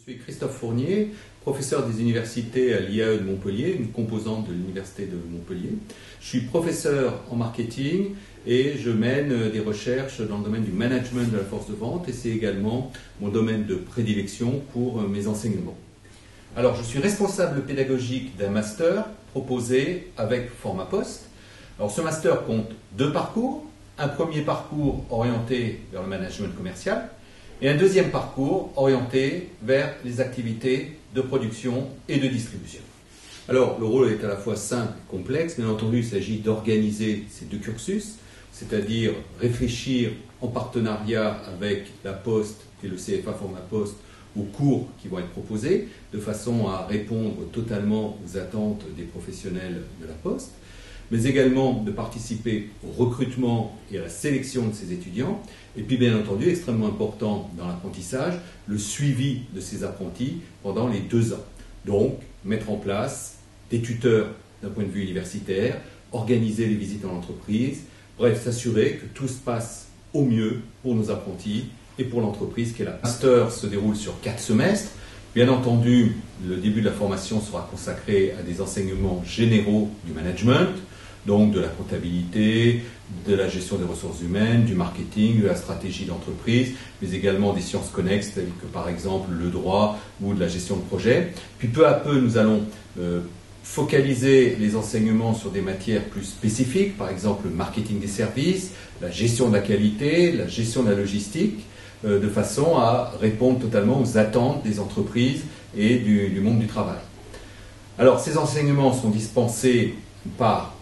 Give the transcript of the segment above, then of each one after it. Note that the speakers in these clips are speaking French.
Je suis Christophe Fournier, professeur des universités à l'IAE de Montpellier, une composante de l'université de Montpellier. Je suis professeur en marketing et je mène des recherches dans le domaine du management de la force de vente et c'est également mon domaine de prédilection pour mes enseignements. Alors, je suis responsable pédagogique d'un master proposé avec format poste. Alors, ce master compte deux parcours. Un premier parcours orienté vers le management commercial et un deuxième parcours orienté vers les activités de production et de distribution. Alors, le rôle est à la fois simple et complexe. Bien entendu, il s'agit d'organiser ces deux cursus, c'est-à-dire réfléchir en partenariat avec la Poste et le CFA format poste aux cours qui vont être proposés, de façon à répondre totalement aux attentes des professionnels de la Poste, mais également de participer au recrutement et à la sélection de ces étudiants, et puis bien entendu, extrêmement important dans l'apprentissage, le suivi de ces apprentis pendant les 2 ans. Donc, mettre en place des tuteurs d'un point de vue universitaire, organiser les visites en entreprise, bref, s'assurer que tout se passe au mieux pour nos apprentis et pour l'entreprise qui est là. Le master se déroule sur 4 semestres. Bien entendu, le début de la formation sera consacré à des enseignements généraux du management, donc de la comptabilité, de la gestion des ressources humaines, du marketing, de la stratégie d'entreprise, mais également des sciences connexes telles que par exemple le droit ou de la gestion de projet. Puis peu à peu, nous allons focaliser les enseignements sur des matières plus spécifiques, par exemple le marketing des services, la gestion de la qualité, la gestion de la logistique, de façon à répondre totalement aux attentes des entreprises et du monde du travail. Alors, ces enseignements sont dispensés par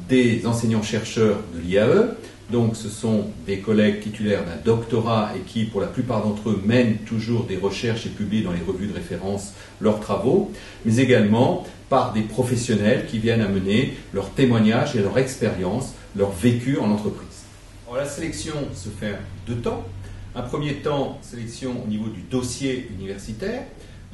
des enseignants-chercheurs de l'IAE, donc ce sont des collègues titulaires d'un doctorat et qui, pour la plupart d'entre eux, mènent toujours des recherches et publient dans les revues de référence leurs travaux, mais également par des professionnels qui viennent amener leurs témoignages et leur expérience, leur vécu en entreprise. Alors, la sélection se fait en 2 temps. Un premier temps, sélection au niveau du dossier universitaire.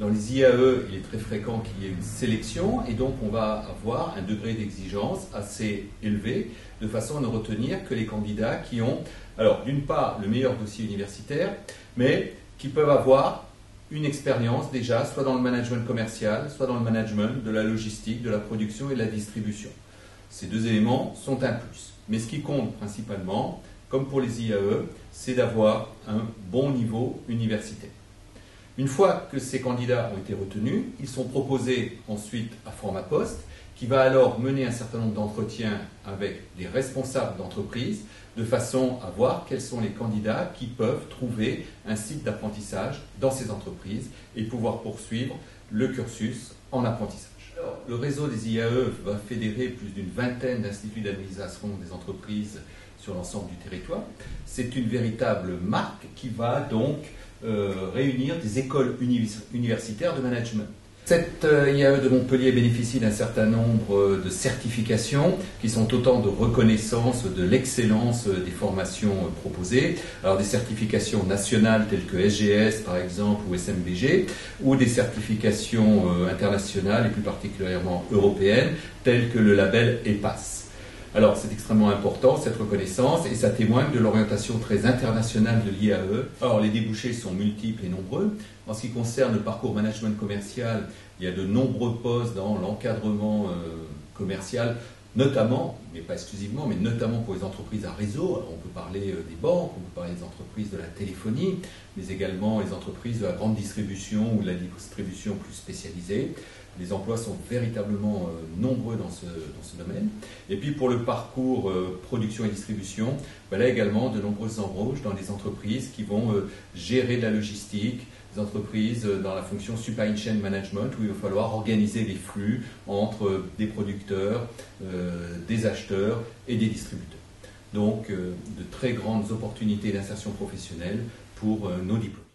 Dans les IAE, il est très fréquent qu'il y ait une sélection et donc on va avoir un degré d'exigence assez élevé de façon à ne retenir que les candidats qui ont, alors d'une part, le meilleur dossier universitaire, mais qui peuvent avoir une expérience déjà, soit dans le management commercial, soit dans le management de la logistique, de la production et de la distribution. Ces 2 éléments sont un plus. Mais ce qui compte principalement, comme pour les IAE, c'est d'avoir un bon niveau universitaire. Une fois que ces candidats ont été retenus, ils sont proposés ensuite à format poste, qui va alors mener un certain nombre d'entretiens avec des responsables d'entreprise, de façon à voir quels sont les candidats qui peuvent trouver un site d'apprentissage dans ces entreprises et pouvoir poursuivre le cursus en apprentissage. Alors, le réseau des IAE va fédérer plus d'une vingtaine d'instituts d'administration des entreprises sur l'ensemble du territoire. C'est une véritable marque qui va donc réunir des écoles universitaires de management. Cette IAE de Montpellier bénéficie d'un certain nombre de certifications qui sont autant de reconnaissance de l'excellence des formations proposées. Alors des certifications nationales telles que SGS par exemple ou SMBG, ou des certifications internationales et plus particulièrement européennes telles que le label EPAS. Alors, c'est extrêmement important, cette reconnaissance, et ça témoigne de l'orientation très internationale de l'IAE. Alors, les débouchés sont multiples et nombreux. En ce qui concerne le parcours management commercial, il y a de nombreux postes dans l'encadrement commercial, notamment, mais pas exclusivement, mais notamment pour les entreprises à réseau. Alors, on peut parler des banques, on peut parler des entreprises de la téléphonie, mais également les entreprises de la grande distribution ou de la distribution plus spécialisée. Les emplois sont véritablement nombreux dans ce domaine. Et puis pour le parcours production et distribution, là également de nombreuses embauches dans des entreprises qui vont gérer de la logistique, des entreprises dans la fonction supply chain management où il va falloir organiser les flux entre des producteurs, des acheteurs et des distributeurs. Donc de très grandes opportunités d'insertion professionnelle pour nos diplômés.